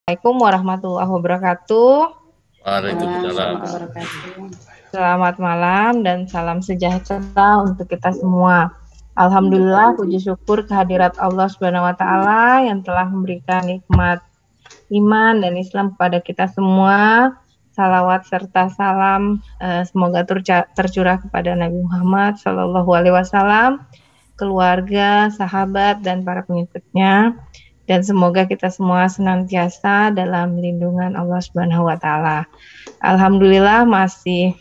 Assalamualaikum warahmatullahi wabarakatuh. Waalaikumsalam. Selamat malam dan salam sejahtera untuk kita semua. Alhamdulillah, puji syukur kehadirat Allah Subhanahu wa taala yang telah memberikan nikmat iman dan Islam kepada kita semua. Salawat serta salam semoga tercurah kepada Nabi Muhammad Shallallahu alaihi wasallam, keluarga, sahabat dan para pengikutnya. Dan semoga kita semua senantiasa dalam lindungan Allah Subhanahu wa taala. Alhamdulillah masih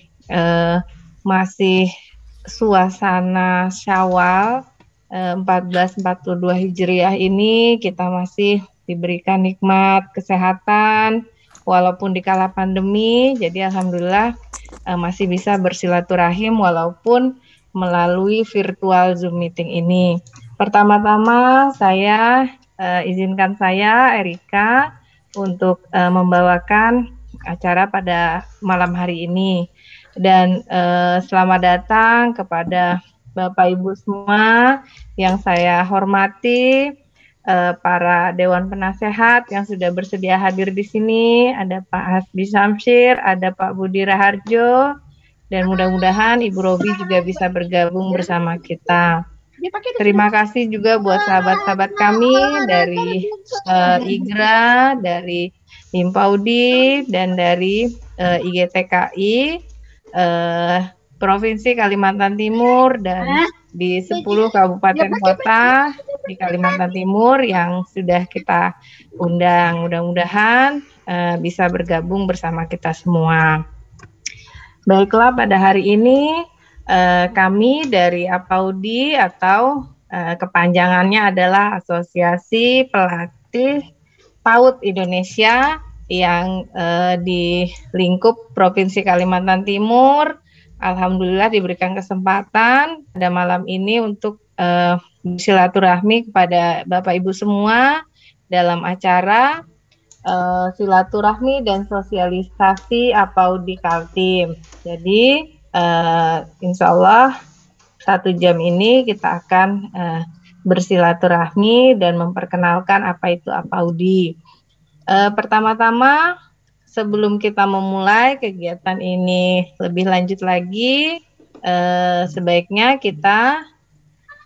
suasana Syawal 1442 Hijriah ini kita masih diberikan nikmat kesehatan walaupun di kala pandemi. Jadi alhamdulillah masih bisa bersilaturahim walaupun melalui virtual Zoom meeting ini. Pertama-tama izinkan saya Erika untuk membawakan acara pada malam hari ini. Dan selamat datang kepada Bapak Ibu semua yang saya hormati, para Dewan Penasehat yang sudah bersedia hadir di sini. Ada Pak Hasbi Samsir, ada Pak Budi Raharjo, dan mudah-mudahan Ibu Robi juga bisa bergabung bersama kita. Terima kasih juga buat sahabat-sahabat kami dari IGRA, dari Himpaudi, dan dari IGTKI, Provinsi Kalimantan Timur, dan di 10 kabupaten kota di Kalimantan Timur yang sudah kita undang. Mudah-mudahan bisa bergabung bersama kita semua. Baiklah, pada hari ini kami dari APAUDI atau kepanjangannya adalah Asosiasi Pelatih PAUD Indonesia yang di lingkup Provinsi Kalimantan Timur. Alhamdulillah diberikan kesempatan pada malam ini untuk bersilaturahmi kepada Bapak Ibu semua dalam acara silaturahmi dan sosialisasi APAUDI Kaltim. Jadi insya Allah 1 jam ini kita akan bersilaturahmi dan memperkenalkan apa itu APAUDI. Pertama-tama sebelum kita memulai kegiatan ini lebih lanjut lagi, sebaiknya kita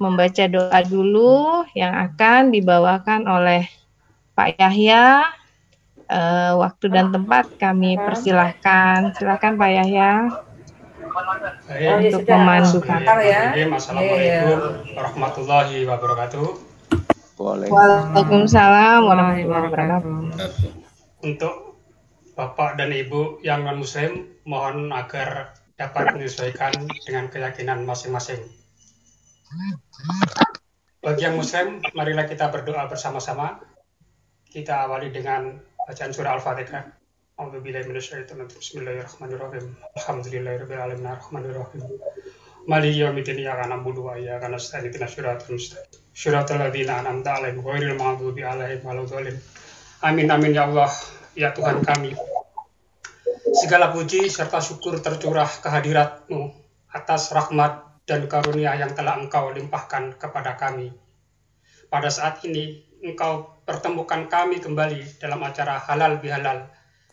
membaca doa dulu yang akan dibawakan oleh Pak Yahya. Waktu dan tempat kami persilahkan. Silakan Pak Yahya untuk memandukan. Assalamualaikum warahmatullahi wabarakatuh. Waalaikumsalam warahmatullahi wabarakatuh. Untuk Bapak dan Ibu yang non-Muslim, mohon agar dapat menyesuaikan dengan keyakinan masing-masing. Bagi yang Muslim, marilah kita berdoa bersama-sama. Kita awali dengan bacaan surah Al-Fatihah. A'udzubillahi minasyaitonir rajim. Bismillahirrahmanirrahim. Alhamdulillahirabbil alamin arrahmanirrahim. Maliki yaumiddin iyyaka na'budu wa iyyaka nasta'in ihdinas siratal mustaqim. Shiratal ladzina an'amta 'alaihim ghairil maghdubi 'alaihim waladdallin. Amin amin ya Allah, ya Tuhan kami. Segala puji serta syukur tercurah kehadirat-Mu atas rahmat dan karunia yang telah Engkau limpahkan kepada kami. Pada saat ini Engkau pertemukan kami kembali dalam acara Halal Bihalal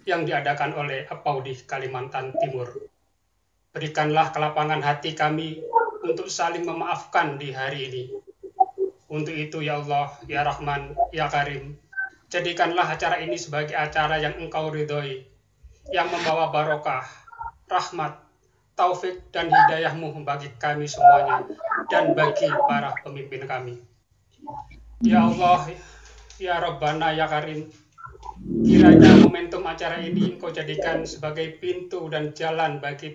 yang diadakan oleh APAUDI Kalimantan Timur. Berikanlah kelapangan hati kami untuk saling memaafkan di hari ini. Untuk itu ya Allah, ya Rahman, ya Karim, jadikanlah acara ini sebagai acara yang Engkau ridhoi, yang membawa barokah, rahmat, taufik dan hidayah-Mu bagi kami semuanya dan bagi para pemimpin kami. Ya Allah, ya Rabbana, ya Karim, kiranya momentum acara ini Engkau jadikan sebagai pintu dan jalan bagi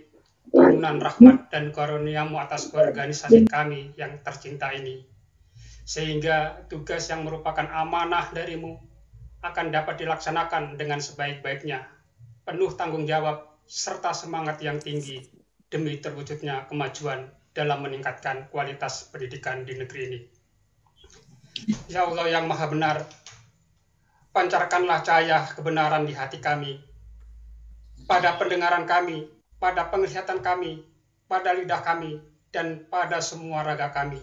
turunan rahmat dan karunia-Mu atas organisasi kami yang tercinta ini. Sehingga tugas yang merupakan amanah dari-Mu akan dapat dilaksanakan dengan sebaik-baiknya, penuh tanggung jawab serta semangat yang tinggi demi terwujudnya kemajuan dalam meningkatkan kualitas pendidikan di negeri ini. Ya Allah yang Maha Benar, pancarkanlah cahaya kebenaran di hati kami, pada pendengaran kami, pada penglihatan kami, pada lidah kami, dan pada semua raga kami,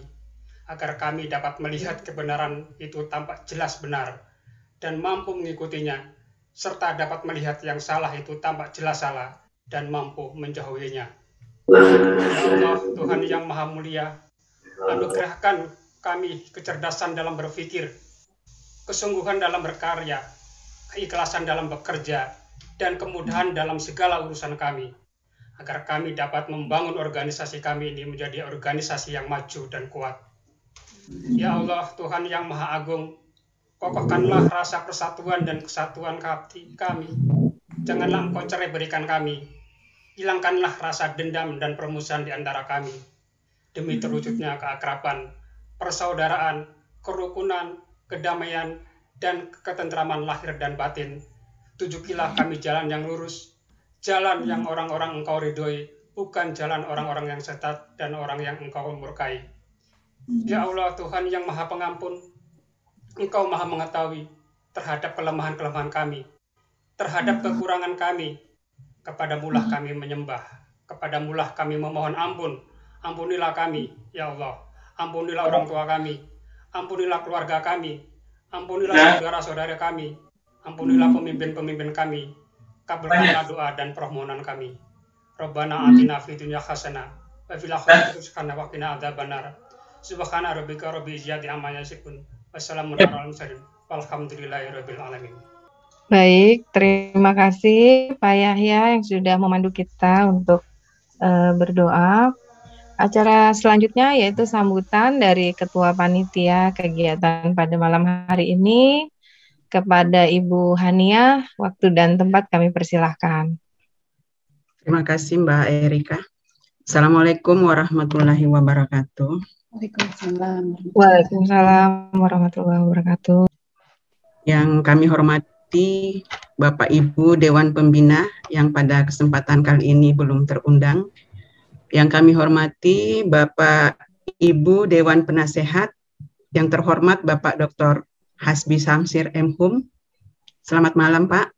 agar kami dapat melihat kebenaran itu tampak jelas benar dan mampu mengikutinya serta dapat melihat yang salah itu tampak jelas salah dan mampu menjauhinya. Ya Allah, Tuhan yang Maha Mulia, anugerahkan kami kecerdasan dalam berpikir, kesungguhan dalam berkarya, keikhlasan dalam bekerja, dan kemudahan dalam segala urusan kami, agar kami dapat membangun organisasi kami ini menjadi organisasi yang maju dan kuat. Ya Allah, Tuhan yang Maha Agung, kokohkanlah rasa persatuan dan kesatuan kami. Janganlah Engkau cerai berikan kami. Hilangkanlah rasa dendam dan permusuhan di antara kami. Demi terwujudnya keakraban, persaudaraan, kerukunan, kedamaian, dan ketentraman lahir dan batin. Tunjukilah kami jalan yang lurus, jalan yang orang-orang Engkau ridhoi, bukan jalan orang-orang yang sesat dan orang yang Engkau murkai. Ya Allah, Tuhan yang Maha Pengampun, Engkau Maha mengetahui terhadap kelemahan-kelemahan kami, terhadap kekurangan kami. Kepadamulah kami menyembah, kepadamulah kami memohon ampun. Ampunilah kami, ya Allah. Ampunilah orang tua kami, ampunilah keluarga kami, ampunilah saudara-saudara kami, ampunilah pemimpin-pemimpin kami. Kabulkanlah doa dan permohonan kami. Rabbana atina fid dunya hasanah wa fil akhirati hasanah wa qina adzabannar. Subhana rabbika rabbil izzati amma yasifun. Wassalamun ala mursalin. Walhamdulillahirabbil alamin. Baik, terima kasih Pak Yahya yang sudah memandu kita untuk berdoa. Acara selanjutnya yaitu sambutan dari Ketua Panitia kegiatan pada malam hari ini kepada Ibu Hania. Waktu dan tempat kami persilahkan. Terima kasih Mbak Erika. Assalamualaikum warahmatullahi wabarakatuh. Waalaikumsalam warahmatullahi wabarakatuh. Yang kami hormati Bapak Ibu Dewan Pembina yang pada kesempatan kali ini belum terundang. Yang kami hormati Bapak Ibu Dewan Penasehat, yang terhormat Bapak Dr. Hasbi Samsir M.Hum. Selamat malam Pak.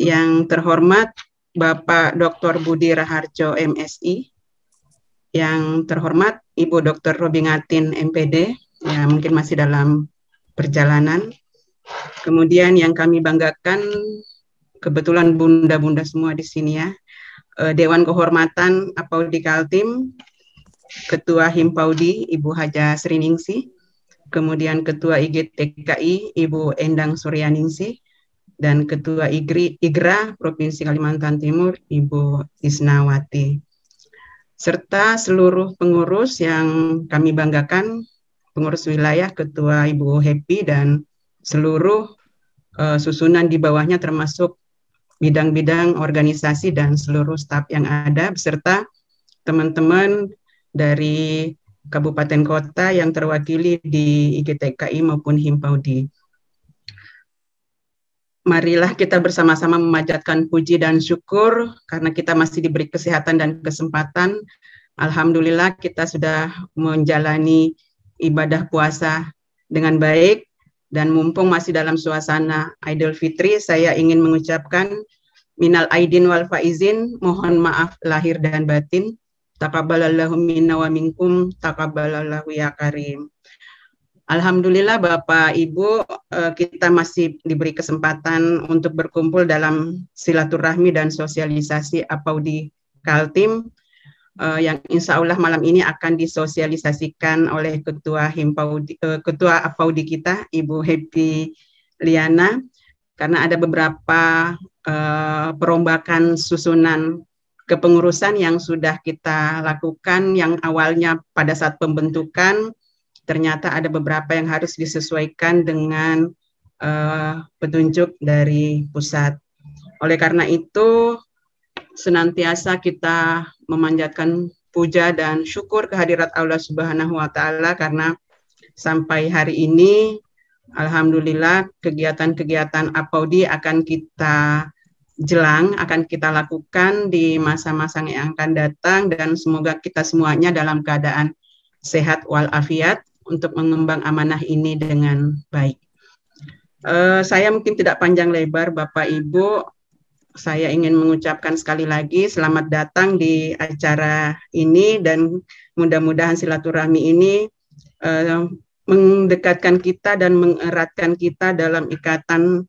Yang terhormat Bapak Dr. Budi Raharjo MSI. Yang terhormat Ibu Dr. Robi Ngatin MPD, ya mungkin masih dalam perjalanan. Kemudian yang kami banggakan, kebetulan bunda-bunda semua di sini ya, Dewan Kehormatan Apaudi Kaltim, Ketua Himpaudi Ibu Haja Sriningsih, kemudian Ketua IGTKI Ibu Endang Suryaningsih, dan Ketua IGRA Provinsi Kalimantan Timur Ibu Isnawati, serta seluruh pengurus yang kami banggakan, pengurus wilayah, Ketua Ibu Happy, dan seluruh susunan di bawahnya termasuk bidang-bidang organisasi dan seluruh staf yang ada, beserta teman-teman dari kabupaten kota yang terwakili di IGTKI maupun Himpaudi. Marilah kita bersama-sama memanjatkan puji dan syukur karena kita masih diberi kesehatan dan kesempatan. Alhamdulillah kita sudah menjalani ibadah puasa dengan baik. Dan mumpung masih dalam suasana Idul Fitri, saya ingin mengucapkan minal aidin wal faizin, mohon maaf lahir dan batin. Taqabbalallahu minna wa minkum, taqabbalallahu ya karim. Alhamdulillah Bapak Ibu, kita masih diberi kesempatan untuk berkumpul dalam silaturahmi dan sosialisasi Apaudi Kaltim, yang insya Allah malam ini akan disosialisasikan oleh Ketua Apaudi kita, Ibu Happy Liana, karena ada beberapa perombakan susunan kepengurusan yang sudah kita lakukan, yang awalnya pada saat pembentukan ternyata ada beberapa yang harus disesuaikan dengan petunjuk dari pusat. Oleh karena itu, senantiasa kita memanjatkan puja dan syukur kehadirat Allah Subhanahu wa Ta'ala karena sampai hari ini alhamdulillah kegiatan-kegiatan Apaudi akan kita akan kita lakukan di masa-masa yang akan datang, dan semoga kita semuanya dalam keadaan sehat walafiat untuk mengembang amanah ini dengan baik. Saya mungkin tidak panjang lebar Bapak Ibu. Saya ingin mengucapkan sekali lagi selamat datang di acara ini, dan mudah-mudahan silaturahmi ini mendekatkan kita dan mengeratkan kita dalam ikatan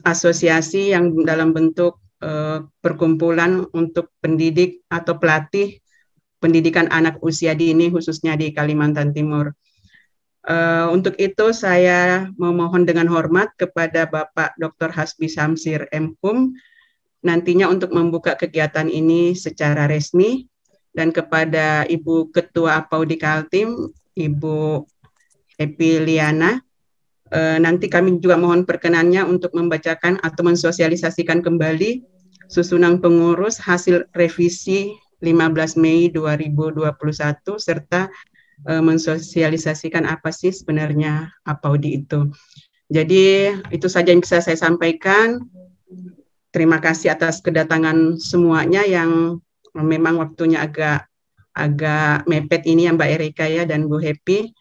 asosiasi yang dalam bentuk perkumpulan untuk pendidik atau pelatih pendidikan anak usia dini khususnya di Kalimantan Timur. Untuk itu saya memohon dengan hormat kepada Bapak Dr. Hasbi Syamsir M.Hum nantinya untuk membuka kegiatan ini secara resmi, dan kepada Ibu Ketua Apaudi Kaltim, Ibu Happy Liana, nanti kami juga mohon perkenannya untuk membacakan atau mensosialisasikan kembali susunan pengurus hasil revisi 15 Mei 2021 serta mensosialisasikan apa sih sebenarnya Apaudi itu. Jadi itu saja yang bisa saya sampaikan. Terima kasih atas kedatangan semuanya yang memang waktunya agak mepet ini ya Mbak Erika ya dan Bu Happy.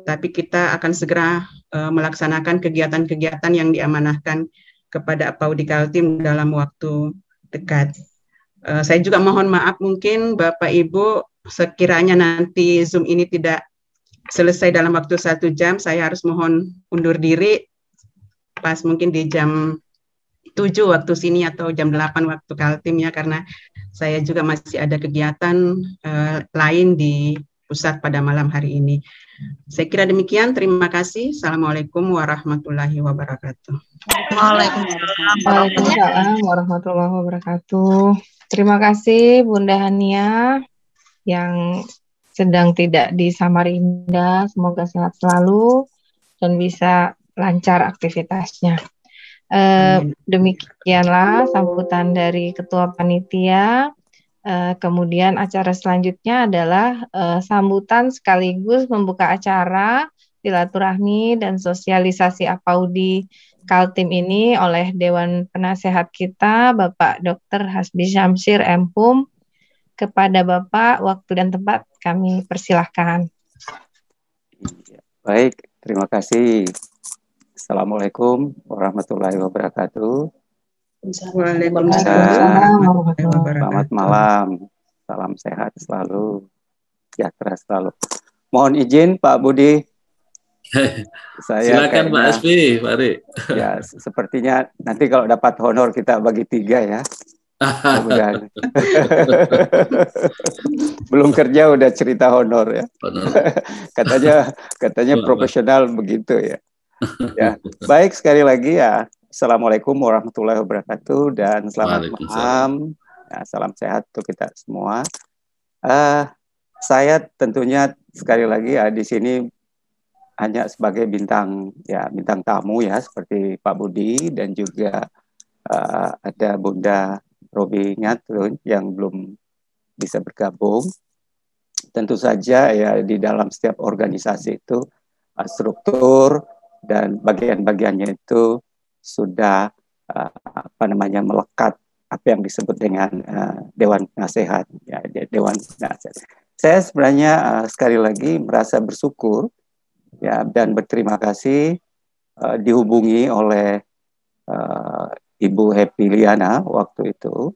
Tapi kita akan segera melaksanakan kegiatan-kegiatan yang diamanahkan kepada Apaudi Kaltim dalam waktu dekat. Saya juga mohon maaf mungkin Bapak Ibu sekiranya nanti Zoom ini tidak selesai dalam waktu 1 jam, saya harus mohon undur diri pas mungkin di jam 7 waktu sini atau jam 8 waktu Kaltim ya, karena saya juga masih ada kegiatan lain di pusat pada malam hari ini. Saya kira demikian, terima kasih. Assalamualaikum warahmatullahi wabarakatuh. Waalaikumsalam warahmatullahi wabarakatuh. Terima kasih Bunda Hania yang sedang tidak di Samarinda. Semoga sehat selalu dan bisa lancar aktivitasnya. Demikianlah sambutan dari Ketua Panitia. Kemudian acara selanjutnya adalah sambutan sekaligus membuka acara silaturahmi dan sosialisasi Apaudi Kaltim ini oleh Dewan Penasehat kita, Bapak Dr. Hasbi Syamsir M.Hum. Kepada Bapak, waktu dan tempat kami persilahkan. Baik, terima kasih. Assalamualaikum warahmatullahi wabarakatuh. Waalaikumsalam warahmatullahi wabarakatuh. Selamat malam, salam sehat selalu, sejahtera selalu. Mohon izin Pak Budi. Silakan Pak Hasbi, mari. Ya, sepertinya nanti kalau dapat honor kita bagi 3 ya. Mudah-mudahan. Belum kerja udah cerita honor ya. Katanya profesional begitu ya. Ya, baik sekali lagi ya. Assalamualaikum warahmatullahi wabarakatuh dan selamat malam. Ya, salam sehat untuk kita semua. Saya tentunya sekali lagi ya di sini hanya sebagai bintang tamu ya seperti Pak Budi dan juga ada Bunda Robi Nyatrun yang belum bisa bergabung. Tentu saja ya di dalam setiap organisasi itu struktur dan bagian-bagiannya itu sudah melekat apa yang disebut dengan Dewan Penasehat ya, Dewan Penasehat. Saya sebenarnya sekali lagi merasa bersyukur ya dan berterima kasih dihubungi oleh Ibu Happy Liana waktu itu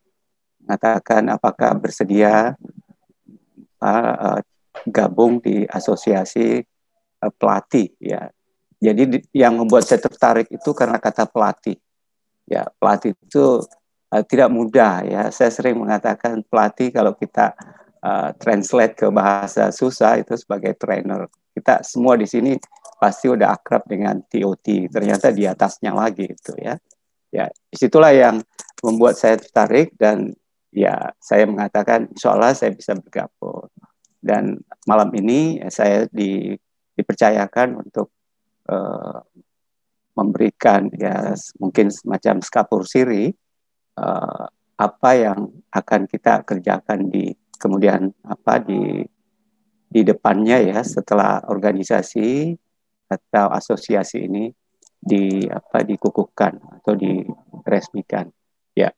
mengatakan apakah bersedia gabung di asosiasi pelatih ya. Jadi yang membuat saya tertarik itu karena kata pelatih. Ya, pelatih itu tidak mudah ya. Saya sering mengatakan pelatih kalau kita translate ke bahasa susah itu sebagai trainer. Kita semua di sini pasti udah akrab dengan TOT. Ternyata di atasnya lagi itu ya. Ya, disitulah yang membuat saya tertarik dan ya saya mengatakan insya Allah saya bisa bergabung. Dan malam ini saya dipercayakan untuk memberikan ya mungkin semacam skapur siri apa yang akan kita kerjakan di kemudian di depannya ya setelah organisasi atau asosiasi ini dikukuhkan atau diresmikan ya.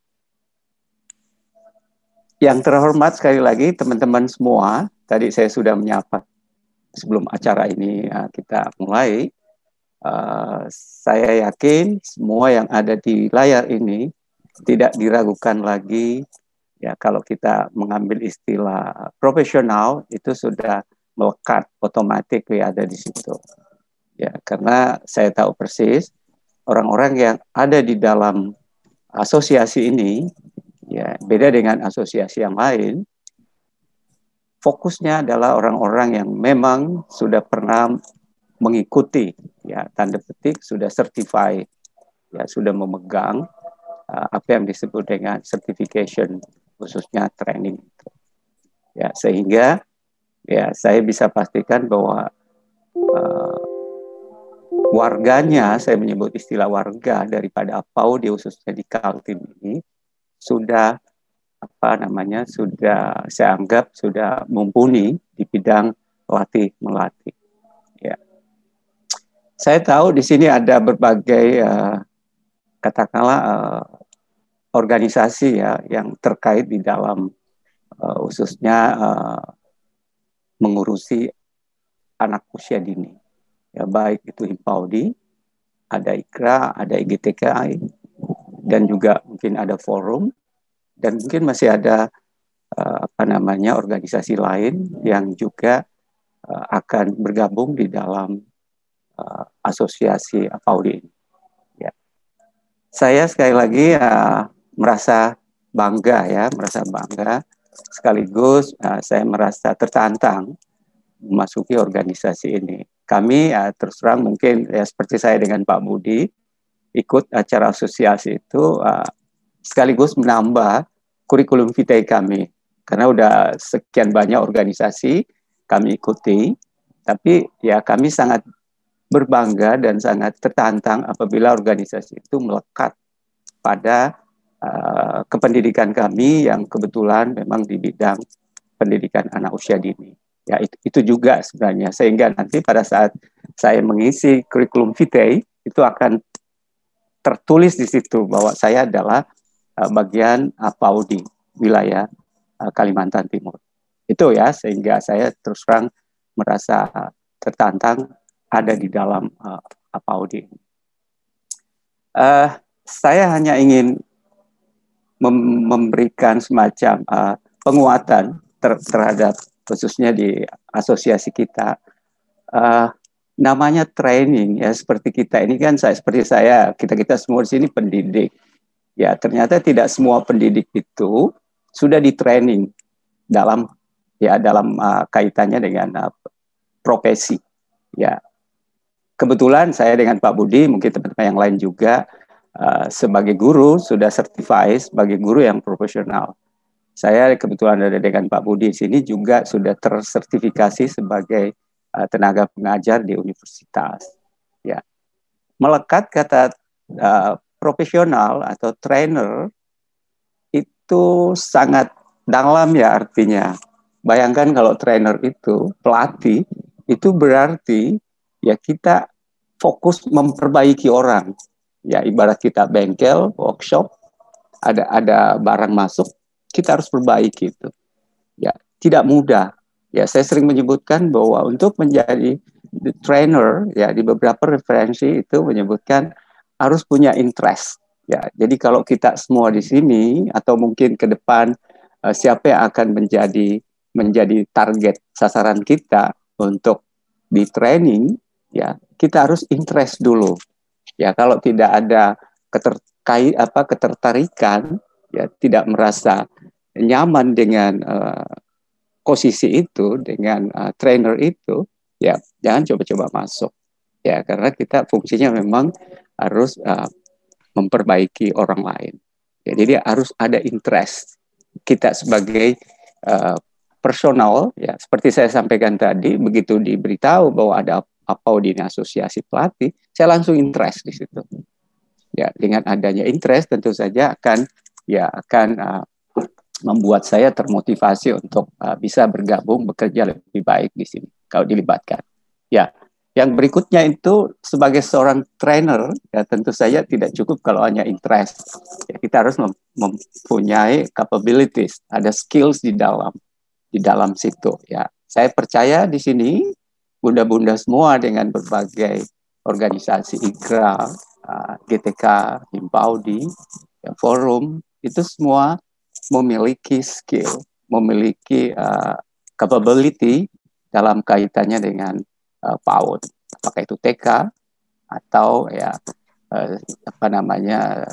Yang terhormat sekali lagi teman-teman semua, tadi saya sudah menyapa sebelum acara ini kita mulai. Saya yakin semua yang ada di layar ini tidak diragukan lagi ya kalau kita mengambil istilah profesional itu sudah melekat otomatis ya ada di situ ya karena saya tahu persis orang-orang yang ada di dalam asosiasi ini, ya beda dengan asosiasi yang lain, fokusnya adalah orang-orang yang memang sudah pernah mengikuti, ya tanda petik sudah certified, ya sudah memegang apa yang disebut dengan certification, khususnya training. Ya, sehingga ya saya bisa pastikan bahwa warganya, saya menyebut istilah warga daripada APAUD khususnya di Kaltim ini sudah sudah saya anggap sudah mumpuni di bidang latih melatih. Ya. Saya tahu di sini ada berbagai katakanlah organisasi ya yang terkait di dalam khususnya mengurusi anak usia dini. Ya, baik itu Himpaudi, ada IKRA, ada IGTKI, dan juga mungkin ada forum, dan mungkin masih ada organisasi lain yang juga akan bergabung di dalam asosiasi APAUD ini. Ya. Saya sekali lagi merasa bangga, sekaligus saya merasa tertantang memasuki organisasi ini. Kami terus terang mungkin ya seperti saya dengan Pak Budi ikut acara asosiasi itu sekaligus menambah kurikulum vitae kami, karena udah sekian banyak organisasi kami ikuti, tapi ya kami sangat berbangga dan sangat tertantang apabila organisasi itu melekat pada kependidikan kami yang kebetulan memang di bidang pendidikan anak usia dini. Ya itu juga sebenarnya, sehingga nanti pada saat saya mengisi kurikulum vitae itu akan tertulis di situ bahwa saya adalah bagian APAUD wilayah Kalimantan Timur. Itu ya, sehingga saya terus terang merasa tertantang ada di dalam APAUD. Saya hanya ingin memberikan semacam penguatan terhadap khususnya di asosiasi kita. Namanya training ya, seperti kita ini kan seperti saya, kita semua di sini pendidik. Ya, ternyata tidak semua pendidik itu sudah di training dalam kaitannya dengan profesi. Ya. Kebetulan saya dengan Pak Budi, mungkin teman-teman yang lain juga sebagai guru sudah certified sebagai guru yang profesional. Saya kebetulan ada dengan Pak Budi di sini juga sudah tersertifikasi sebagai tenaga pengajar di universitas. Ya, melekat kata profesional atau trainer itu sangat dalam ya artinya. Bayangkan kalau trainer itu pelatih itu berarti ya kita fokus memperbaiki orang. Ya ibarat kita bengkel, workshop, ada barang masuk, kita harus perbaiki itu. Ya, tidak mudah. Ya, saya sering menyebutkan bahwa untuk menjadi trainer ya di beberapa referensi itu menyebutkan harus punya interest. Ya, jadi kalau kita semua di sini atau mungkin ke depan siapa yang akan menjadi target sasaran kita untuk di training, ya kita harus interest dulu. Ya, kalau tidak ada ketertarikan, ya tidak merasa nyaman dengan posisi itu, dengan trainer itu, ya jangan coba-coba masuk. Ya, karena kita fungsinya memang harus memperbaiki orang lain. Ya, jadi harus ada interest kita sebagai personal, ya seperti saya sampaikan tadi, begitu diberitahu bahwa ada APAUD ini asosiasi pelatih, saya langsung interest di situ. Ya, dengan adanya interest tentu saja akan membuat saya termotivasi untuk bisa bergabung bekerja lebih baik di sini kalau dilibatkan. Ya, yang berikutnya itu sebagai seorang trainer ya tentu saja tidak cukup kalau hanya interest. Ya, kita harus mempunyai capabilities, ada skills di dalam situ. Ya, saya percaya di sini bunda-bunda semua dengan berbagai organisasi IKRA, GTK, Himpaudi, ya, forum, itu semua memiliki skill, memiliki capability dalam kaitannya dengan PAUD, apakah itu TK atau ya apa namanya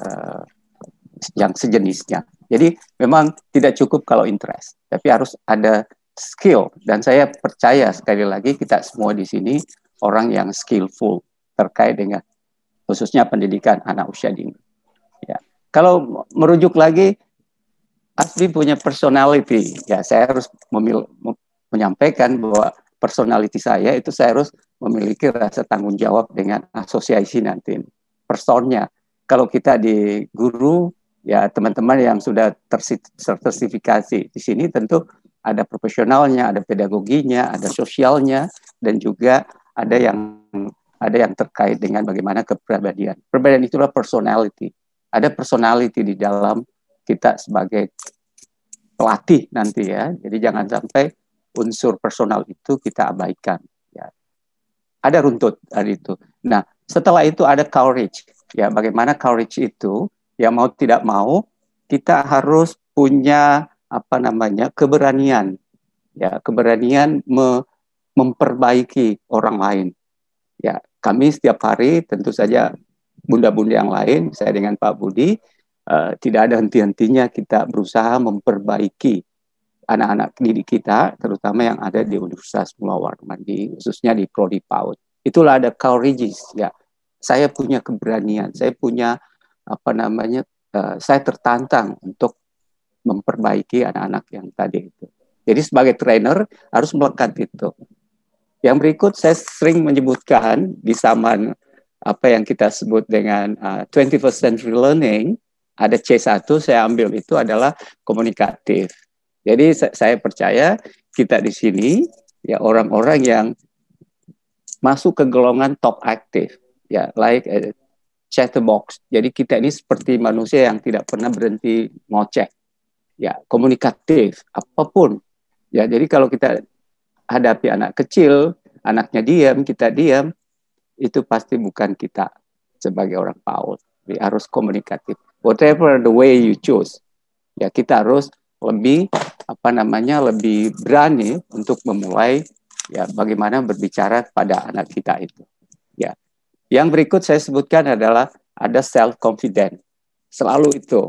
yang sejenisnya. Jadi memang tidak cukup kalau interest, tapi harus ada skill. Dan saya percaya sekali lagi kita semua di sini orang yang skillful terkait dengan khususnya pendidikan anak usia dini. Ya. Kalau merujuk lagi, Asbi punya personality. Ya, saya harus menyampaikan bahwa personality saya itu saya harus memiliki rasa tanggung jawab dengan asosiasi nanti. Personnya. Kalau kita di guru, ya teman-teman yang sudah tersertifikasi di sini tentu ada profesionalnya, ada pedagoginya, ada sosialnya, dan juga ada yang terkait dengan bagaimana kepribadian. Perbedaan itulah personality. Ada personality di dalam kita sebagai pelatih nanti ya. Jadi jangan sampai unsur personal itu kita abaikan. Ya. Ada runtut dari itu. Nah, setelah itu ada courage. Ya, bagaimana courage itu? Ya mau tidak mau kita harus punya keberanian. Ya, keberanian memperbaiki orang lain. Ya, kami setiap hari tentu saja bunda-bunda yang lain, saya dengan Pak Budi, tidak ada henti-hentinya kita berusaha memperbaiki anak-anak didik kita, terutama yang ada di Universitas Mulawar Mandi, khususnya di Prodi PAUD. Itulah ada courage, ya. Saya punya keberanian, saya punya saya tertantang untuk memperbaiki anak-anak yang tadi itu. Jadi sebagai trainer harus melekat itu. Yang berikut saya sering menyebutkan di zaman apa yang kita sebut dengan 21st century learning, ada C1 saya ambil itu adalah komunikatif. Jadi saya percaya kita di sini ya orang-orang yang masuk ke golongan top aktif, ya like chatterbox. Jadi kita ini seperti manusia yang tidak pernah berhenti ngoceh, ya komunikatif apapun. Ya jadi kalau kita hadapi anak kecil, anaknya diam, kita diam, itu pasti bukan kita sebagai orang PAUD. Jadi harus komunikatif. Whatever the way you choose, ya kita harus lebih lebih berani untuk memulai ya bagaimana berbicara pada anak kita itu. Ya. Yang berikut saya sebutkan adalah ada self confidence. Selalu itu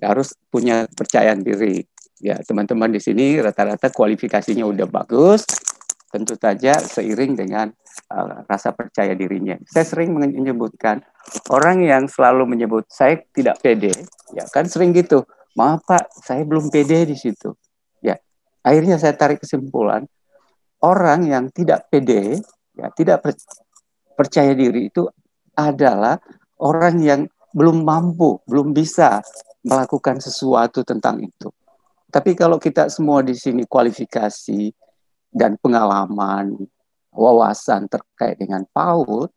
harus punya kepercayaan diri. Ya, teman-teman di sini rata-rata kualifikasinya udah bagus, tentu saja seiring dengan rasa percaya dirinya. Saya sering menyebutkan orang yang selalu menyebut saya tidak pede, ya kan sering gitu. Maaf Pak, saya belum pede di situ. Ya, akhirnya saya tarik kesimpulan orang yang tidak pede, ya tidak percaya diri itu adalah orang yang belum mampu, belum bisa melakukan sesuatu tentang itu. Tapi kalau kita semua di sini kualifikasi dan pengalaman, wawasan terkait dengan PAUD,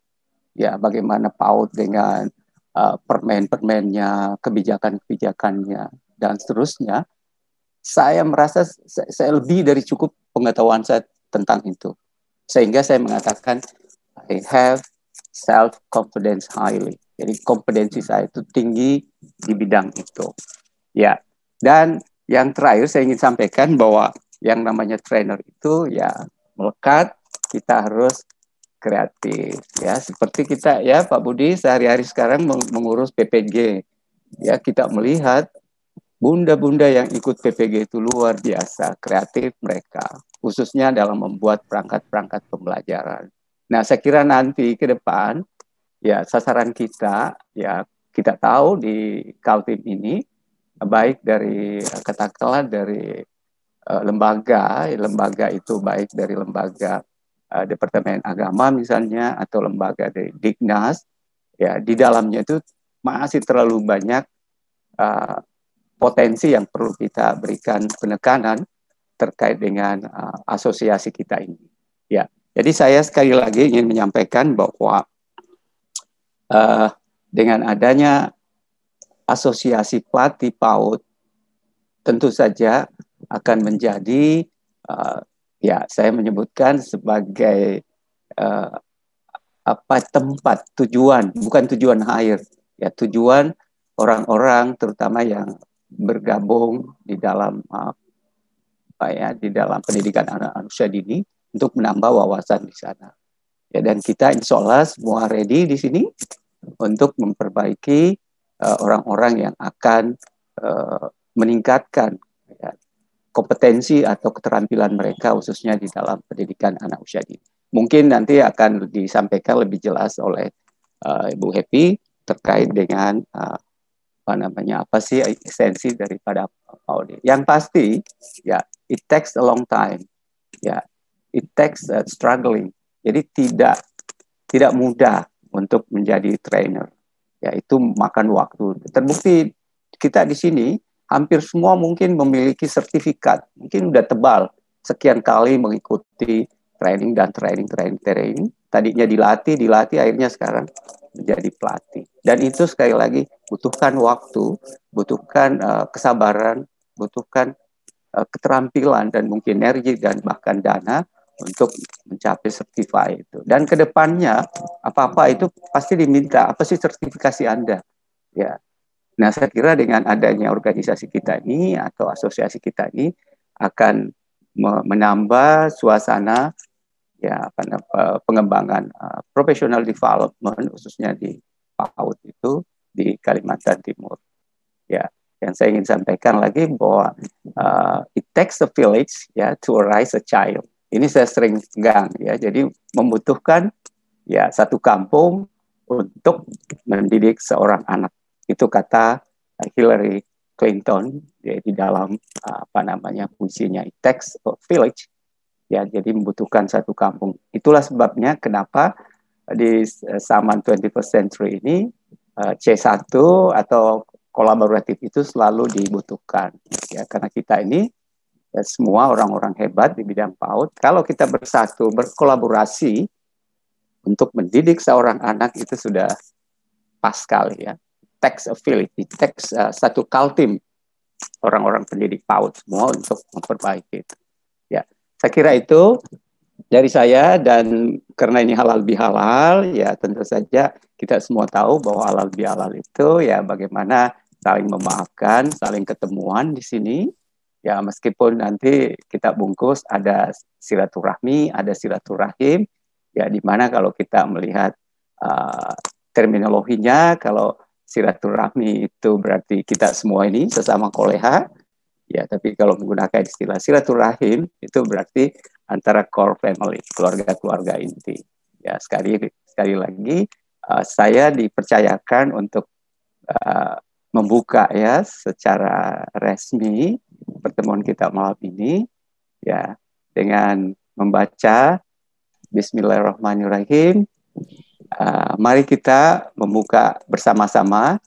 ya bagaimana PAUD dengan permen-permennya, kebijakan-kebijakannya, dan seterusnya, saya merasa saya lebih dari cukup pengetahuan saya tentang itu. Sehingga saya mengatakan, I have self-confidence highly. Jadi kompetensi saya itu tinggi di bidang itu. Ya, dan yang terakhir saya ingin sampaikan bahwa yang namanya trainer itu ya melekat, kita harus kreatif ya, seperti kita ya Pak Budi sehari-hari sekarang mengurus PPG ya, kita melihat bunda-bunda yang ikut PPG itu luar biasa kreatif mereka, khususnya dalam membuat perangkat-perangkat pembelajaran. Nah saya kira nanti ke depan ya sasaran kita ya kita tahu di Kaltim ini baik dari katakanlah dari lembaga itu baik dari lembaga Departemen Agama misalnya atau lembaga dari Dignas ya, di dalamnya itu masih terlalu banyak potensi yang perlu kita berikan penekanan terkait dengan asosiasi kita ini ya. Jadi saya sekali lagi ingin menyampaikan bahwa dengan adanya asosiasi pelatih PAUD tentu saja akan menjadi ya saya menyebutkan sebagai tempat tujuan, bukan tujuan akhir ya, tujuan orang-orang terutama yang bergabung di dalam di dalam pendidikan anak usia dini untuk menambah wawasan di sana ya. Dan kita insya Allah semua ready di sini untuk memperbaiki orang-orang yang akan meningkatkan ya, kompetensi atau keterampilan mereka khususnya di dalam pendidikan anak usia dini. Mungkin nanti akan disampaikan lebih jelas oleh Ibu Happy terkait dengan apa sih esensi daripada audit. Yang pasti ya it takes a long time. Ya, it takes struggling. Jadi tidak mudah untuk menjadi trainer. Ya, itu makan waktu. Terbukti kita di sini hampir semua mungkin memiliki sertifikat, mungkin udah tebal, sekian kali mengikuti training dan training. Tadinya dilatih, akhirnya sekarang menjadi pelatih. Dan itu sekali lagi butuhkan waktu, butuhkan kesabaran, butuhkan keterampilan dan mungkin energi dan bahkan dana untuk mencapai sertifikasi itu. Dan kedepannya apa-apa itu pasti diminta, apa sih sertifikasi Anda? Ya. Nah, saya kira dengan adanya organisasi kita ini atau asosiasi kita ini akan menambah suasana ya pengembangan professional development khususnya di PAUD itu di Kalimantan Timur. Ya, yang saya ingin sampaikan lagi bahwa it takes a village ya to raise a child. Ini saya sering pegang ya. Jadi membutuhkan ya satu kampung untuk mendidik seorang anak. Itu kata Hillary Clinton ya, di dalam puisinya it takes a village ya, jadi membutuhkan satu kampung. Itulah sebabnya kenapa di zaman 21st century ini C1 atau kolaboratif itu selalu dibutuhkan ya, karena kita ini ya, semua orang-orang hebat di bidang PAUD. Kalau kita bersatu berkolaborasi untuk mendidik seorang anak itu sudah pas sekali ya. Takes a village, takes satu kaltim orang-orang pendidik PAUD semua untuk memperbaiki itu. Ya, saya kira itu dari saya, dan karena ini halal bihalal, ya tentu saja kita semua tahu bahwa halal bihalal itu ya bagaimana saling memaafkan, saling ketemuan di sini. Ya meskipun nanti kita bungkus ada silaturahmi, ada silaturahim, ya di mana kalau kita melihat terminologinya, kalau silaturahmi itu berarti kita semua ini sesama koleha, ya. Tapi kalau menggunakan istilah silaturahim itu berarti antara core family, keluarga-keluarga inti. Ya sekali lagi saya dipercayakan untuk membuka ya secara resmi pertemuan kita malam ini ya dengan membaca Bismillahirrahmanirrahim. Mari kita membuka bersama-sama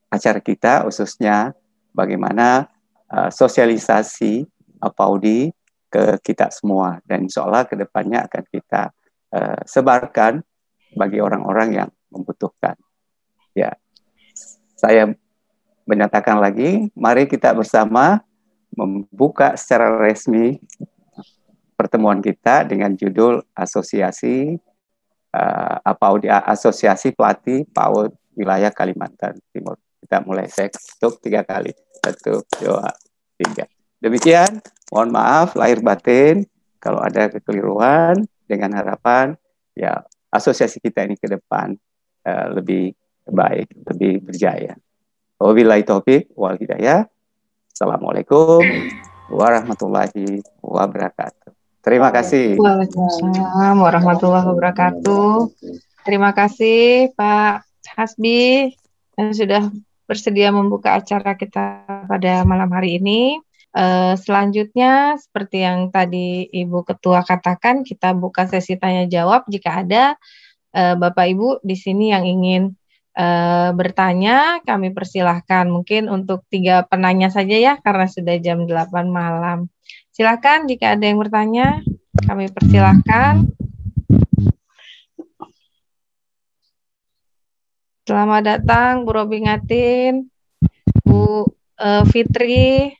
acara kita, khususnya bagaimana sosialisasi PAUD ke kita semua, dan insya Allah kedepannya akan kita sebarkan bagi orang-orang yang membutuhkan. Ya, saya menyatakan lagi, mari kita bersama membuka secara resmi pertemuan kita dengan judul Asosiasi Asosiasi Pelatih PAUD Wilayah Kalimantan Timur. Kita mulai, saya ketuk 3 kali. 1, 2, 3. Demikian, mohon maaf lahir batin kalau ada kekeliruan, dengan harapan ya asosiasi kita ini ke depan lebih baik, lebih berjaya. Wabillahi taufik wal hidayah. Assalamualaikum warahmatullahi wabarakatuh. Terima kasih. Waalaikumsalam warahmatullahi wabarakatuh. Terima kasih Pak Hasbi yang sudah bersedia membuka acara kita pada malam hari ini. Selanjutnya seperti yang tadi Ibu Ketua katakan, kita buka sesi tanya jawab. Jika ada Bapak Ibu di sini yang ingin bertanya, kami persilahkan. Mungkin untuk 3 penanya saja ya, karena sudah jam 8 malam. Silakan jika ada yang bertanya, kami persilahkan. Selamat datang Bu Robi Ngatin, Bu Fitri.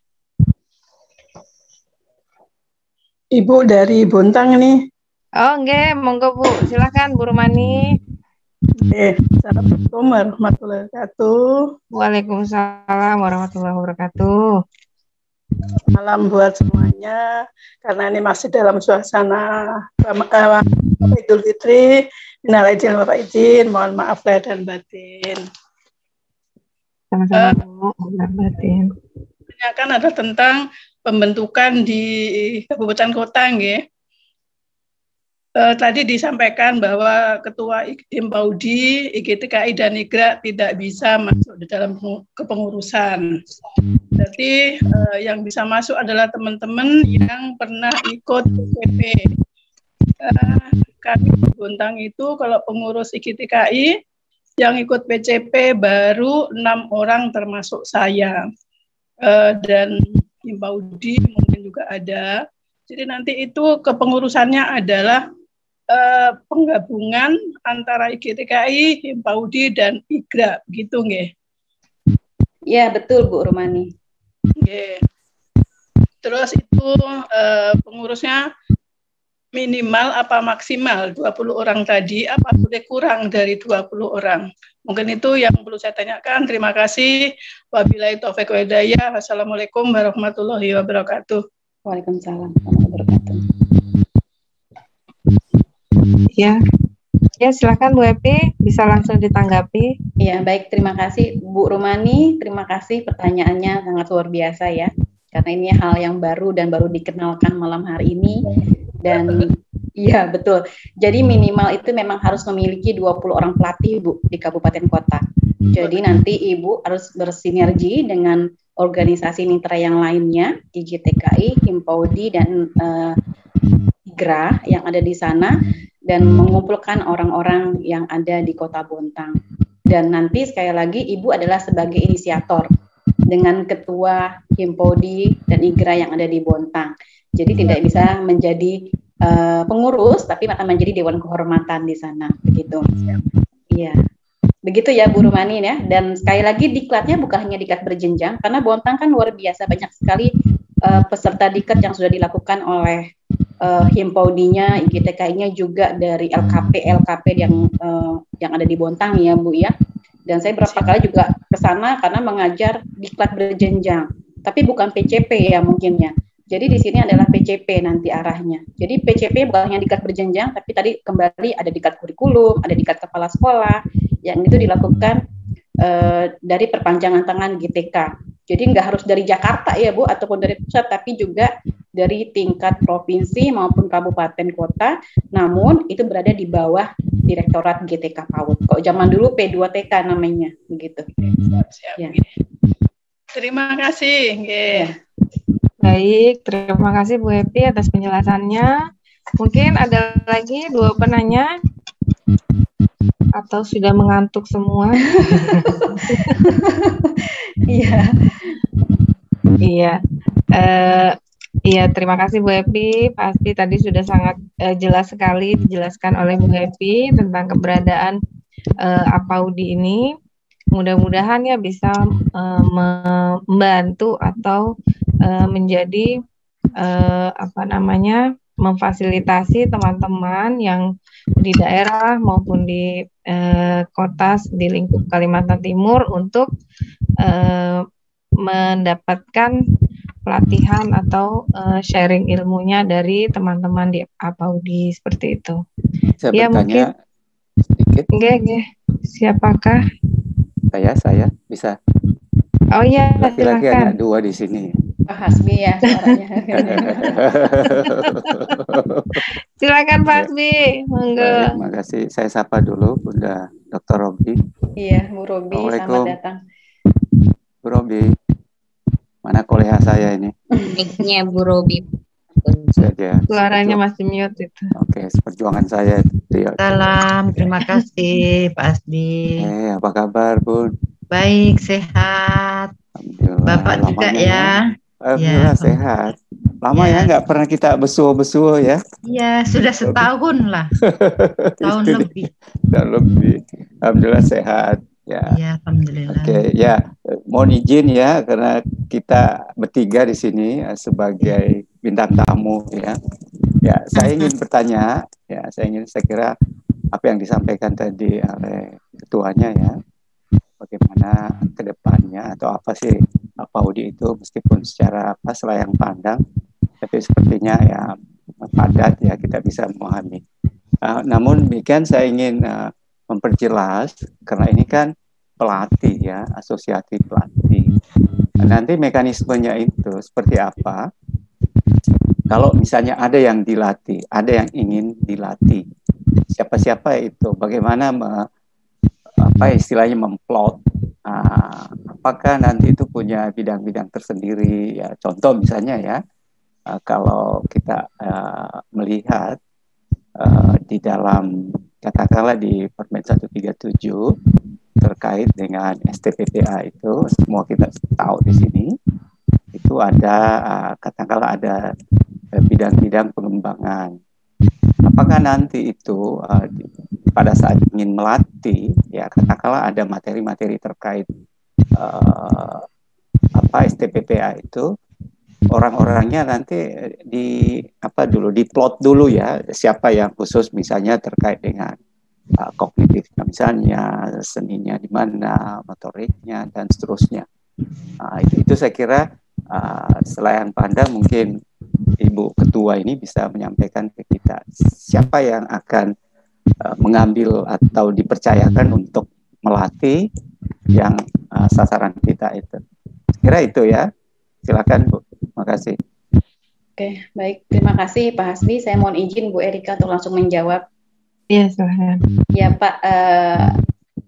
Ibu dari Bontang nih. Oh enggak, monggo Bu, silakan Bu Rumani. Assalamualaikum warahmatullahi wabarakatuh. Waalaikumsalam warahmatullahi wabarakatuh. Malam buat semuanya, karena ini masih dalam suasana Idul Fitri. Minal aidin wal faizin, mohon maaf lahir dan batin. Sama-sama Bu, benar batin. Kan ada tentang pembentukan di kabupaten kota, nggih. Tadi disampaikan bahwa Ketua Himpaudi, IGTKI dan IGRA tidak bisa masuk di dalam kepengurusan. Berarti yang bisa masuk adalah teman-teman yang pernah ikut PCP. Kami di Bontang itu kalau pengurus IGTKI yang ikut PCP baru 6 orang termasuk saya. Dan Himpaudi mungkin juga ada. Jadi nanti itu kepengurusannya adalah penggabungan antara IGTKI, Himpaudi, dan IGRA, gitu nggih? Ya, betul Bu Rumani. Nggih. Terus itu pengurusnya minimal apa maksimal 20 orang tadi, apa boleh kurang dari 20 orang? Mungkin itu yang perlu saya tanyakan. Terima kasih. Wabillahi taufiq wal hidayah. Wassalamualaikum warahmatullahi wabarakatuh. Waalaikumsalam warahmatullahi wabarakatuh. Ya, silakan Bu Epi, bisa langsung ditanggapi. Ya, baik, terima kasih Bu Rumani, terima kasih pertanyaannya sangat luar biasa ya. Karena ini hal yang baru dan baru dikenalkan malam hari ini. Dan iya betul, jadi minimal itu memang harus memiliki 20 orang pelatih Bu di kabupaten kota. Jadi nanti Ibu harus bersinergi dengan organisasi mitra yang lainnya, IGTKI, Himpaudi, dan IGRA yang ada di sana, dan mengumpulkan orang-orang yang ada di Kota Bontang. Dan nanti sekali lagi Ibu adalah sebagai inisiator dengan ketua Himpaudi dan IGRA yang ada di Bontang. Jadi tidak bisa menjadi pengurus, tapi akan menjadi dewan kehormatan di sana, begitu. Iya, begitu ya Bu Rumani ya. Dan sekali lagi diklatnya bukan hanya diklat berjenjang, karena Bontang kan luar biasa banyak sekali peserta diklat yang sudah dilakukan oleh Himpaudinya, IGTKI-nya juga dari LKP yang ada di Bontang ya Bu ya. Dan saya berapa kali juga ke sana karena mengajar diklat berjenjang, tapi bukan PCP ya mungkin ya. Jadi di sini adalah PCP nanti arahnya. Jadi PCP bukan hanya diklat berjenjang, tapi tadi kembali ada diklat kurikulum, ada diklat kepala sekolah, yang itu dilakukan dari perpanjangan tangan GTK. Jadi nggak harus dari Jakarta ya Bu, ataupun dari pusat, tapi juga dari tingkat provinsi maupun kabupaten kota, namun itu berada di bawah Direktorat GTK PAUD. Kalau zaman dulu P2TK namanya, begitu. Siap. Ya. Terima kasih. Ya. Baik, terima kasih Bu Epi atas penjelasannya. Mungkin ada lagi 2 penanya atau sudah mengantuk semua? Iya. Iya, terima kasih Bu Epi. Pasti tadi sudah sangat jelas sekali dijelaskan oleh Bu Epi tentang keberadaan APAUDI ini. Mudah-mudahan ya bisa membantu atau menjadi memfasilitasi teman-teman yang di daerah maupun di kota di lingkup Kalimantan Timur untuk mendapatkan pelatihan atau sharing ilmunya dari teman-teman di APAUDI seperti itu. Saya ya, bertanya mungkin sedikit. Nggih. Siapakah? Saya bisa. Oh iya, Laki-laki silakan. ada 2 di sini. Pak Hasbi ya suaranya. Silakan Pak Hasbi, monggo. Baik, makasih. Saya sapa dulu Bunda Dr. Robi. Iya, Bu Robi, selamat datang. Bu Robi, mana koleha saya ini? Mic-nya Bu Robi. Saja. Suaranya masih mute itu. Oke, seperjuangan saya. Salam, terima kasih Pak Hasbi. Apa kabar Bun? Baik, sehat. Alhamdulillah. Bapak juga ya. Alhamdulillah sehat. Lama ya nggak pernah kita besuh-besuh ya. Iya, sudah setahun lah. Tahun lebih. Tahun lebih. Alhamdulillah sehat. Ya. Iya, alhamdulillah. Oke, ya. Mohon izin ya karena kita bertiga di sini sebagai bintang tamu ya. Ya, saya ingin bertanya, saya kira apa yang disampaikan tadi oleh ketuanya ya. Bagaimana ke depannya atau apa sih Apaudi itu meskipun secara selayang pandang, tapi sepertinya ya padat ya, kita bisa memahami. Namun demikian saya ingin memperjelas, karena ini kan pelatih ya, asosiasi pelatih. Nanti mekanismenya itu seperti apa? Kalau misalnya ada yang dilatih, ada yang ingin dilatih, siapa-siapa itu, bagaimana istilahnya memplot, apakah nanti itu punya bidang-bidang tersendiri ya. Contoh misalnya ya, kalau kita melihat di dalam katakanlah di Permen 137 terkait dengan STPPA itu, semua kita tahu di sini itu ada katakanlah ada bidang-bidang pengembangan. Apakah nanti itu pada saat ingin melatih ya, katakanlah ada materi-materi terkait STPPA itu, orang-orangnya nanti diplot dulu ya, siapa yang khusus misalnya terkait dengan kognitifnya, misalnya seninya di mana, motoriknya dan seterusnya. Itu saya kira selain pandang mungkin Ibu Ketua ini bisa menyampaikan ke kita siapa yang akan mengambil atau dipercayakan untuk melatih yang sasaran kita itu. Kira itu ya. Silakan Bu. Terima kasih. Oke, baik. Terima kasih Pak Hasbi. Saya mohon izin Bu Erika untuk langsung menjawab. Iya, silahkan. Ya Pak,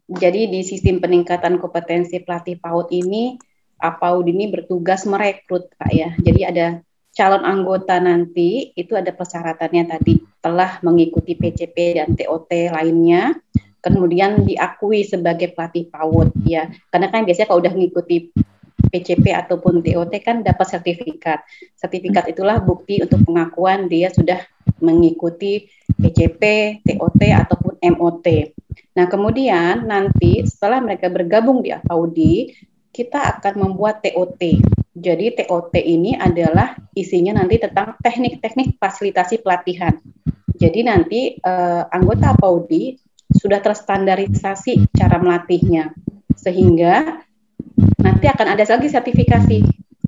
jadi di sistem peningkatan kompetensi pelatih PAUD ini, APAUD ini bertugas merekrut Pak ya. Jadi ada calon anggota nanti, itu ada persyaratannya tadi, telah mengikuti PCP dan TOT lainnya, kemudian diakui sebagai pelatih PAUD ya. Karena kan biasanya kalau udah mengikuti PCP ataupun TOT kan dapat sertifikat. Sertifikat itulah bukti untuk pengakuan dia sudah mengikuti PCP, TOT ataupun MOT. Nah, kemudian nanti setelah mereka bergabung di APAUDI, kita akan membuat TOT. Jadi TOT ini adalah isinya nanti tentang teknik-teknik fasilitasi pelatihan. Jadi nanti anggota APAUDI sudah terstandarisasi cara melatihnya, sehingga nanti akan ada lagi sertifikasi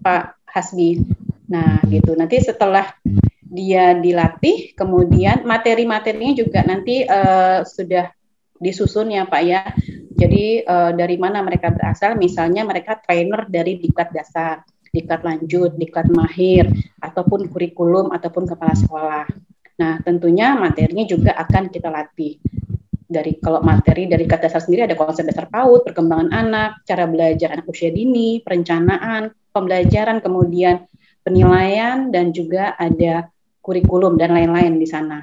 Pak Hasbi. Nah gitu, nanti setelah dia dilatih, kemudian materi-materinya juga nanti sudah disusun ya Pak ya. Jadi dari mana mereka berasal, misalnya mereka trainer dari diklat dasar, diklat lanjut, diklat mahir, ataupun kurikulum, ataupun kepala sekolah. Nah tentunya materinya juga akan kita latih. Kalau materi dari diklat dasar sendiri ada konsep dasar PAUD, perkembangan anak, cara belajar anak usia dini, perencanaan, pembelajaran, kemudian penilaian, dan juga ada kurikulum dan lain-lain di sana.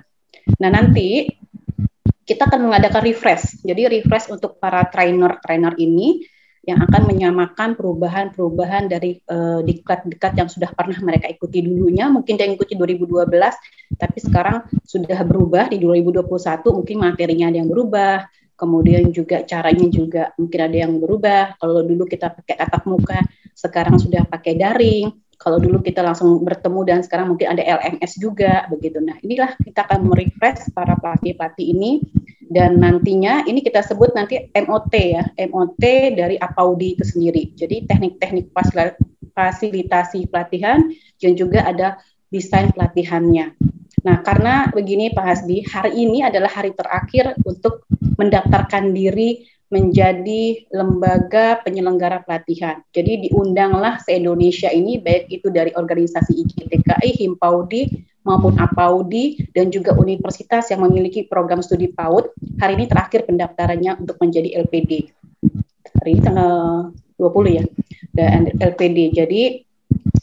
Nah nanti kita akan mengadakan refresh. Jadi refresh untuk para trainer ini yang akan menyamakan perubahan-perubahan dari diklat-diklat yang sudah pernah mereka ikuti dulunya. Mungkin dia ikuti 2012, tapi sekarang sudah berubah di 2021. Mungkin materinya ada yang berubah, kemudian juga caranya juga mungkin ada yang berubah. Kalau dulu kita pakai tatap muka, sekarang sudah pakai daring. Kalau dulu kita langsung bertemu dan sekarang mungkin ada LMS juga begitu. Nah, inilah kita akan merefresh para pelatih-pelatih ini, dan nantinya ini kita sebut nanti MOT ya, MOT dari APAUDI itu sendiri. Jadi teknik-teknik fasilitasi pelatihan dan juga ada desain pelatihannya. Nah, karena begini Pak Hasbi, hari ini adalah hari terakhir untuk mendaftarkan diri menjadi lembaga penyelenggara pelatihan. Jadi diundanglah se-Indonesia ini, baik itu dari organisasi IJTKI, Himpaudi, maupun APAUDI, dan juga universitas yang memiliki program studi PAUD. Hari ini terakhir pendaftarannya untuk menjadi LPD. Hari ini tanggal 20 ya, dan LPD. Jadi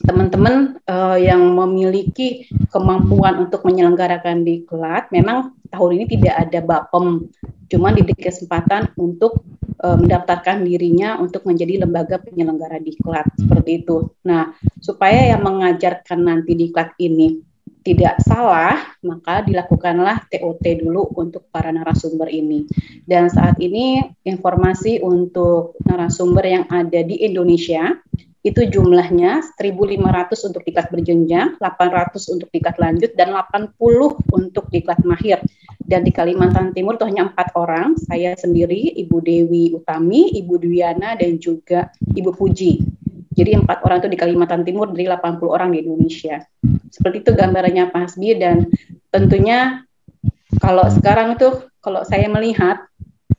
teman-teman yang memiliki kemampuan untuk menyelenggarakan diklat, memang tahun ini tidak ada BAPEM, cuma diberi kesempatan untuk mendaftarkan dirinya untuk menjadi lembaga penyelenggara diklat, seperti itu. Nah, supaya yang mengajarkan nanti diklat ini tidak salah, maka dilakukanlah TOT dulu untuk para narasumber ini. Dan saat ini informasi untuk narasumber yang ada di Indonesia itu jumlahnya 1.500 untuk diklat berjenjang, 800 untuk diklat lanjut, dan 80 untuk diklat mahir. Dan di Kalimantan Timur itu hanya 4 orang, saya sendiri, Ibu Dewi Utami, Ibu Dwiana, dan juga Ibu Puji. Jadi 4 orang itu di Kalimantan Timur dari 80 orang di Indonesia. Seperti itu gambarannya Pak Hasbi, dan tentunya kalau sekarang tuh kalau saya melihat,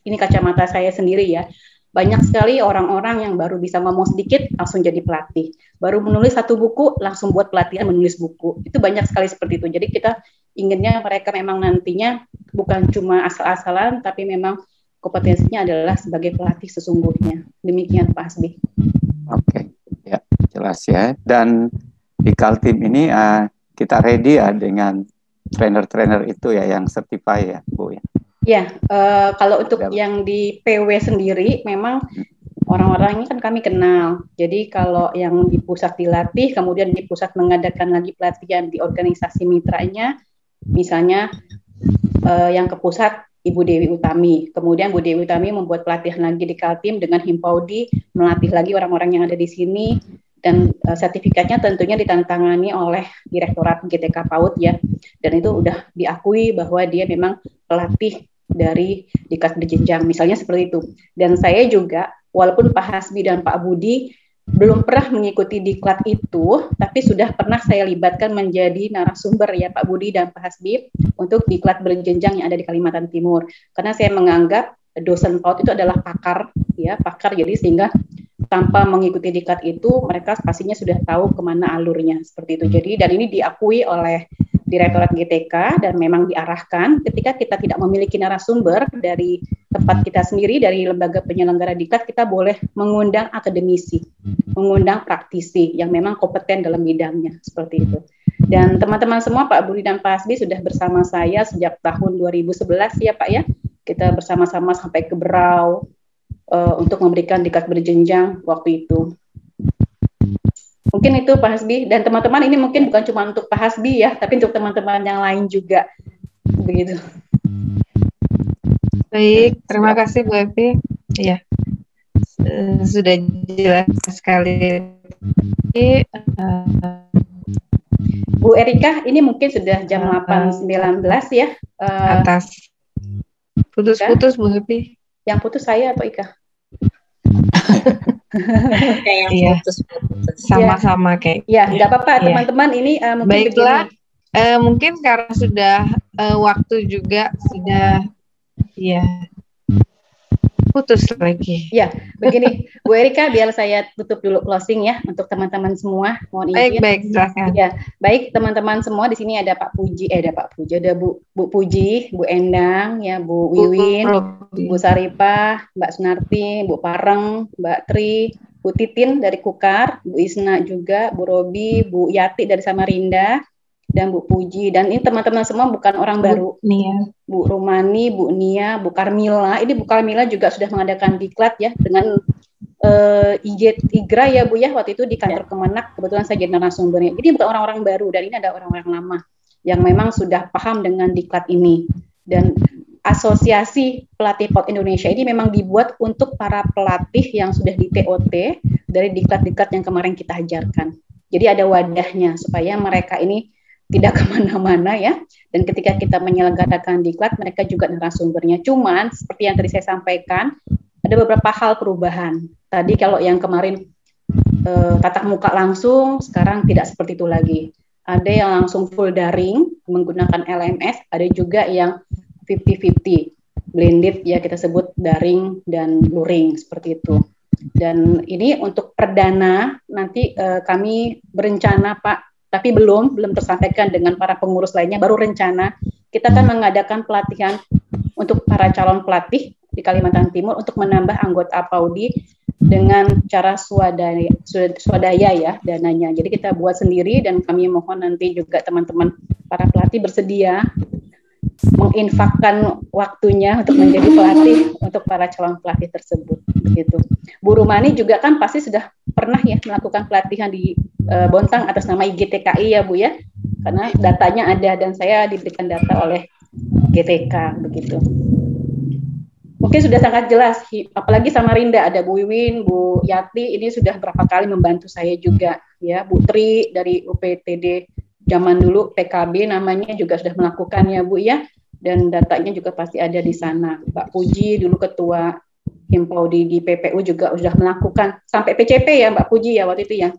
ini kacamata saya sendiri ya, banyak sekali orang-orang yang baru bisa ngomong sedikit langsung jadi pelatih, baru menulis 1 buku langsung buat pelatihan menulis buku. Itu banyak sekali seperti itu. Jadi kita inginnya mereka memang nantinya bukan cuma asal-asalan, tapi memang kompetensinya adalah sebagai pelatih sesungguhnya. Demikian Pak Hasbi. Oke, ya jelas ya. Dan di Kaltim ini kita ready ya dengan trainer-trainer itu ya yang certified ya Bu ya. Ya, kalau untuk yang di PW sendiri memang orang-orangnya kan kami kenal. Jadi kalau yang di pusat dilatih, kemudian di pusat mengadakan lagi pelatihan di organisasi mitranya, misalnya yang ke pusat Ibu Dewi Utami. Kemudian Bu Dewi Utami membuat pelatihan lagi di Kaltim dengan Himpaudi, melatih lagi orang-orang yang ada di sini, dan sertifikatnya tentunya ditandatangani oleh Direktorat GTK PAUD ya. Dan itu udah diakui bahwa dia memang pelatih dari Diklat berjenjang, misalnya seperti itu. Dan saya juga, walaupun Pak Hasbi dan Pak Budi belum pernah mengikuti diklat itu, tapi sudah pernah saya libatkan menjadi narasumber ya Pak Budi dan Pak Hasbi untuk diklat berjenjang yang ada di Kalimantan Timur. Karena saya menganggap dosen PAUD itu adalah pakar, ya pakar. Jadi sehingga tanpa mengikuti diklat itu mereka pastinya sudah tahu kemana alurnya seperti itu. Jadi dan ini diakui oleh Direktorat GTK dan memang diarahkan ketika kita tidak memiliki narasumber dari tempat kita sendiri, dari lembaga penyelenggara diklat, kita boleh mengundang akademisi, mengundang praktisi yang memang kompeten dalam bidangnya, seperti itu. Dan teman-teman semua, Pak Budi dan Pak Hasbi sudah bersama saya sejak tahun 2011 ya Pak ya, kita bersama-sama sampai ke Berau untuk memberikan diklat berjenjang waktu itu. Mungkin itu Pak Hasbi, dan teman-teman ini mungkin bukan cuma untuk Pak Hasbi ya, tapi untuk teman-teman yang lain juga, begitu. Baik, terima kasih Bu Evi. Ya, sudah jelas sekali. Bu Erika, ini mungkin sudah jam 8.19 ya. Atas. Putus-putus Bu Evi. Yang putus saya atau Ika? Kayak yang putus-putus. Sama-sama kayak. Ya, nggak apa-apa teman-teman. Ini mungkin baiklah. Mungkin karena sudah waktu juga sudah ya putus lagi. Ya, begini Bu Erika, biar saya tutup dulu closing ya untuk teman-teman semua. Mohon izin. Baik, silakan. Ya, baik teman-teman semua, di sini ada Pak Puji, ada Bu Puji, Bu Endang, ya Bu Wiwin, Bu Saripah, Mbak Sunarti, Bu Pareng, Mbak Tri, Bu Titin dari Kukar, Bu Isna juga, Bu Robi, Bu Yati dari Samarinda, dan Bu Puji. Dan ini teman-teman semua bukan orang baru. Nia. Bu Rumani, Bu Nia, Bu Karmila. Ini Bu Karmila juga sudah mengadakan diklat ya dengan IGRA ya Bu ya, waktu itu di kantor Kemenak. Kebetulan saya jadi narasumbernya. Ini bukan orang-orang baru, dan ini ada orang-orang lama yang memang sudah paham dengan diklat ini. Dan Asosiasi Pelatih PAUD Indonesia ini memang dibuat untuk para pelatih yang sudah di TOT dari diklat-diklat yang kemarin kita ajarkan. Jadi ada wadahnya supaya mereka ini tidak kemana-mana ya, dan ketika kita menyelenggarakan diklat mereka juga narasumbernya. Cuman seperti yang tadi saya sampaikan, ada beberapa hal perubahan. Tadi kalau yang kemarin tatap muka langsung, sekarang tidak seperti itu lagi. Ada yang langsung full daring menggunakan LMS, ada juga yang 50-50 blended ya, kita sebut daring dan luring seperti itu. Dan ini untuk perdana nanti kami berencana Pak, tapi belum tersampaikan dengan para pengurus lainnya, baru rencana kita akan mengadakan pelatihan untuk para calon pelatih di Kalimantan Timur untuk menambah anggota PAUDI dengan cara swadaya ya dananya. Jadi kita buat sendiri, dan kami mohon nanti juga teman-teman para pelatih bersedia menginfakkan waktunya untuk menjadi pelatih untuk para calon pelatih tersebut. Begitu. Bu Rumani juga kan pasti sudah pernah ya melakukan pelatihan di Bontang atas nama IGTKI ya Bu ya, karena datanya ada dan saya diberikan data oleh GTK begitu. Mungkin sudah sangat jelas, apalagi Samarinda ada Bu Wiwin, Bu Yati, ini sudah berapa kali membantu saya juga ya. Bu Tri dari UPTD zaman dulu PKB namanya juga sudah melakukan ya Bu ya, dan datanya juga pasti ada di sana. Pak Puji dulu ketua himpau di PPU juga sudah melakukan sampai PCP ya Mbak Puji ya waktu itu ya.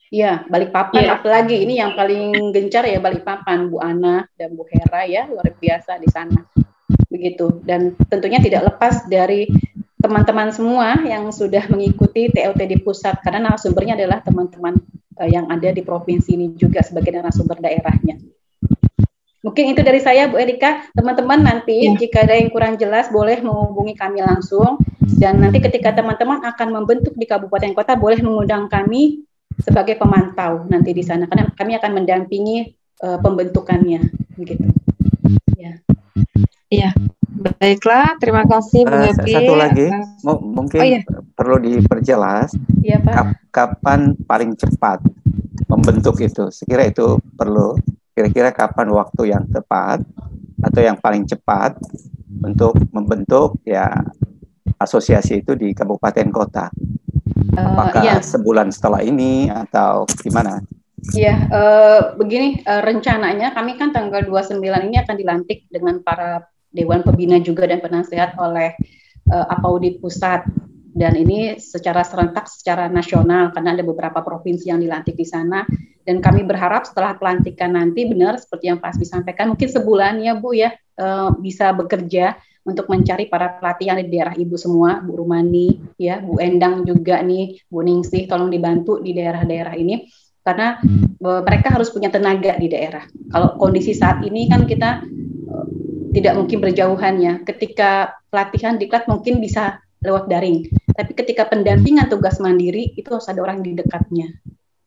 Ya, Balikpapan apalagi ini yang paling gencar ya Balikpapan, Bu Ana dan Bu Hera ya, luar biasa di sana. Begitu. Dan tentunya tidak lepas dari teman-teman semua yang sudah mengikuti TOT di pusat, karena narasumbernya adalah teman-teman yang ada di provinsi ini juga sebagai narasumber daerahnya. Mungkin itu dari saya Bu Erika. Teman-teman nanti jika ada yang kurang jelas boleh menghubungi kami langsung, dan nanti ketika teman-teman akan membentuk di kabupaten kota boleh mengundang kami sebagai pemantau nanti di sana, karena kami akan mendampingi pembentukannya begitu. Ya. Iya. Baiklah, terima kasih Bu Happy. Satu lagi, mungkin perlu diperjelas kapan paling cepat membentuk itu. Sekira itu perlu. Kira-kira kapan waktu yang tepat atau yang paling cepat untuk membentuk ya asosiasi itu di kabupaten kota. Apakah sebulan setelah ini atau gimana? Iya, begini rencananya kami kan tanggal 29 ini akan dilantik dengan para Dewan Pembina juga dan penasehat oleh APAUDI Pusat, dan ini secara serentak secara nasional karena ada beberapa provinsi yang dilantik di sana, dan kami berharap setelah pelantikan nanti benar seperti yang Pak Asbi sampaikan mungkin sebulan ya Bu ya bisa bekerja untuk mencari para pelatih yang ada di daerah Ibu semua, Bu Rumani, ya, Bu Endang juga nih, Bu Ningsih, tolong dibantu di daerah-daerah ini, karena mereka harus punya tenaga di daerah. Kalau kondisi saat ini kan kita tidak mungkin berjauhan ya, ketika pelatihan diklat mungkin bisa lewat daring, tapi ketika pendampingan tugas mandiri itu harus ada orang di dekatnya,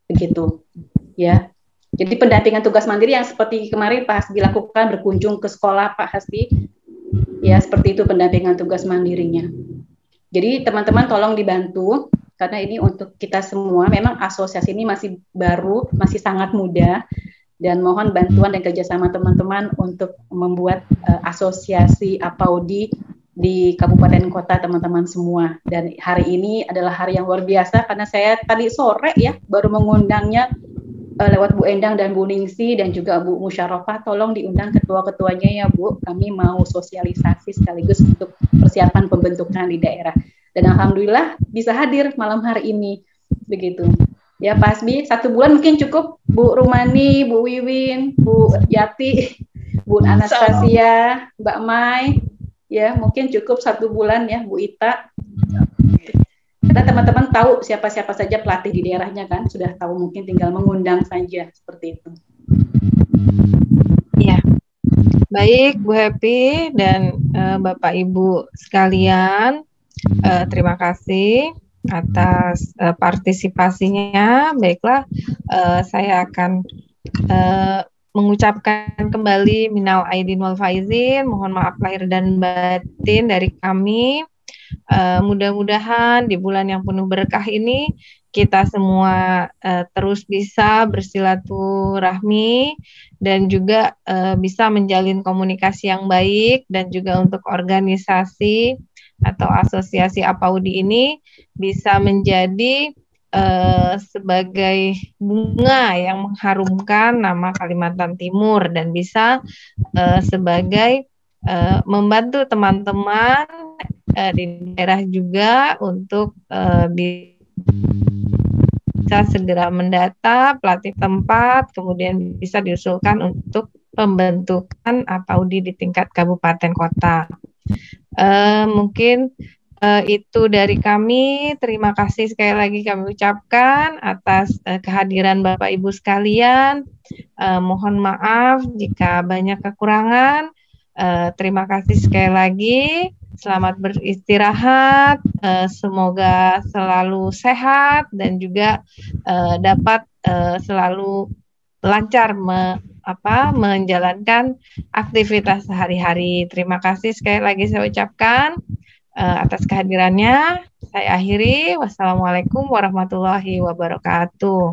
begitu, ya. Jadi pendampingan tugas mandiri yang seperti kemarin Pak Hasbi lakukan, berkunjung ke sekolah Pak Hasbi, ya seperti itu pendampingan tugas mandirinya. Jadi teman-teman tolong dibantu karena ini untuk kita semua. Memang asosiasi ini masih baru, masih sangat muda, dan mohon bantuan dan kerjasama teman-teman untuk membuat asosiasi APAUDI di kabupaten kota teman-teman semua. Dan hari ini adalah hari yang luar biasa karena saya tadi sore ya baru mengundangnya lewat Bu Endang dan Bu Ningsih dan juga Bu Musyarofa, tolong diundang ketua-ketuanya ya Bu, kami mau sosialisasi sekaligus untuk persiapan pembentukan di daerah. Dan alhamdulillah bisa hadir malam hari ini, begitu. Ya Pak Asbi, 1 bulan mungkin cukup, Bu Rumani, Bu Wiwin, Bu Yati, Bu Anastasia, Mbak Mai, ya mungkin cukup 1 bulan ya Bu Ita. Karena teman-teman tahu siapa-siapa saja pelatih di daerahnya kan, sudah tahu, mungkin tinggal mengundang saja seperti itu. Iya, baik Bu Happy dan Bapak Ibu sekalian, terima kasih atas partisipasinya. Baiklah, saya akan mengucapkan kembali minal aidin wal faizin, mohon maaf lahir dan batin dari kami. Mudah-mudahan di bulan yang penuh berkah ini kita semua terus bisa bersilaturahmi dan juga bisa menjalin komunikasi yang baik, dan juga untuk organisasi atau asosiasi APAUDI ini bisa menjadi sebagai bunga yang mengharumkan nama Kalimantan Timur, dan bisa sebagai membantu teman-teman di daerah juga untuk bisa segera mendata pelatih tempat, kemudian bisa diusulkan untuk pembentukan APAUDI di tingkat kabupaten kota. Mungkin itu dari kami. Terima kasih sekali lagi kami ucapkan atas kehadiran Bapak Ibu sekalian. Mohon maaf jika banyak kekurangan. Terima kasih sekali lagi. Selamat beristirahat. Semoga selalu sehat dan juga dapat selalu lancar menjalankan aktivitas sehari-hari. Terima kasih sekali lagi saya ucapkan atas kehadirannya. Saya akhiri. Wassalamualaikum warahmatullahi wabarakatuh.